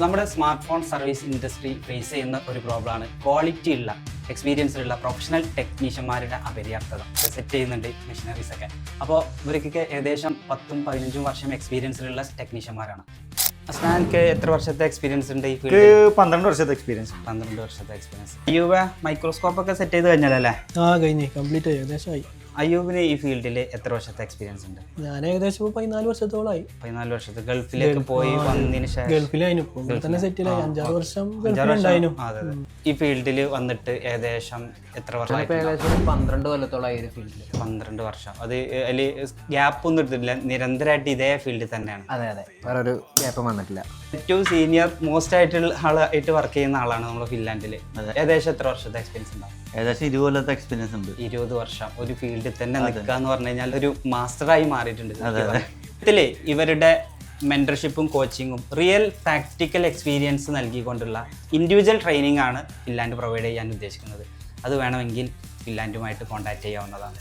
നമ്മുടെ smart phone service industry face ചെയ്യുന്ന ഒരു പ്രോബ്ലമാണ് ക്വാളിറ്റി ഉള്ള എക്സ്പീരിയൻസിലുള്ള പ്രൊഫഷണൽ ടെക്നീഷ്യന്മാരുടെ അപര്യാപ്തത. സെറ്റ് ചെയ്യുന്നുണ്ട് മെഷീനറീസ് ഒക്കെ. അപ്പോൾ ഇവർക്കൊക്കെ ഏകദേശം 10-15 വർഷം എക്സ്പീരിയൻസിലുള്ള ടെക്നീഷ്യന്മാരാണ്. അസ്നാൻക്ക് എത്ര വർഷത്തെ എക്സ്പീരിയൻസ് ഉണ്ട് ഈ ഫീൽഡ്? 12 വർഷത്തെ എക്സ്പീരിയൻസ്. 12 വർഷത്തെ എക്സ്പീരിയൻസ്. അയ്യൂബ് മൈക്രോസ്കോപ്പ് ഒക്കെ സെറ്റ് ചെയ്ത് കഴിഞ്ഞാലല്ലേ? കഴിഞ്ഞ് കംപ്ലീറ്റ് ആയി, ഏകദേശമായി. അയ്യൂബിന് ഈ ഫീൽഡിൽ എത്ര വർഷത്തെ എക്സ്പീരിയൻസ് ഉണ്ട്? ഞാൻ ഏകദേശം 14 വർഷത്തോളമായി. 14 വർഷത്തെ. ഗൾഫിലേക്ക് പോയി വന്നതിന് ശേഷം ഗൾഫിലായിരുന്നു, തന്നെ സെറ്റിലായി. 5-6 വർഷം ഗൾഫിലുണ്ടായിരുന്നു. ഈ ഫീൽഡിൽ വന്നിട്ട് ഏകദേശം എത്ര വർഷം? ഏകദേശം 12 കൊല്ലത്തോളമായി ഈ ഫീൽഡിൽ. 12 വർഷം. അത് അതിൽ ഗ്യാപ്പ് ഒന്നും എടുത്തിട്ടില്ല, നിരന്തരമായിട്ട് ഇതേ ഫീൽഡിൽ തന്നെയാണ്. അതെ, വേറെ ഒരു ഗ്യാപ്പും വന്നിട്ടില്ല. ഏറ്റവും സീനിയർ മോസ്റ്റ് ആയിട്ടുള്ള ആളായിട്ട് വർക്ക് ചെയ്യുന്ന ആളാണ് നമ്മൾ ഫിൻലാൻഡിൽ. ഏകദേശം എത്ര വർഷത്തെ എക്സ്പീരിയൻസ് ഉണ്ടാവും? ഏകദേശം 20 കൊല്ലത്തെ എക്സ്പീരിയൻസ് ഉണ്ട്. 20 വർഷം ഒരു ഫീൽഡിൽ തന്നെ നിൽക്കുക എന്ന് പറഞ്ഞു കഴിഞ്ഞാൽ ഒരു മാസ്റ്ററായി മാറിയിട്ടുണ്ട്. ഇതില് ഇവരുടെ മെന്റർഷിപ്പും കോച്ചിങ്ങും റിയൽ പ്രാക്ടിക്കൽ എക്സ്പീരിയൻസ് നൽകിക്കൊണ്ടുള്ള ഇൻഡിവിജ്വൽ ട്രെയിനിങ് ആണ് ഫിൻലാൻഡ് പ്രൊവൈഡ് ചെയ്യാൻ ഉദ്ദേശിക്കുന്നത്. അത് വേണമെങ്കിൽ ഫിൻലാൻഡുമായിട്ട് കോൺടാക്ട് ചെയ്യാവുന്നതാണ്.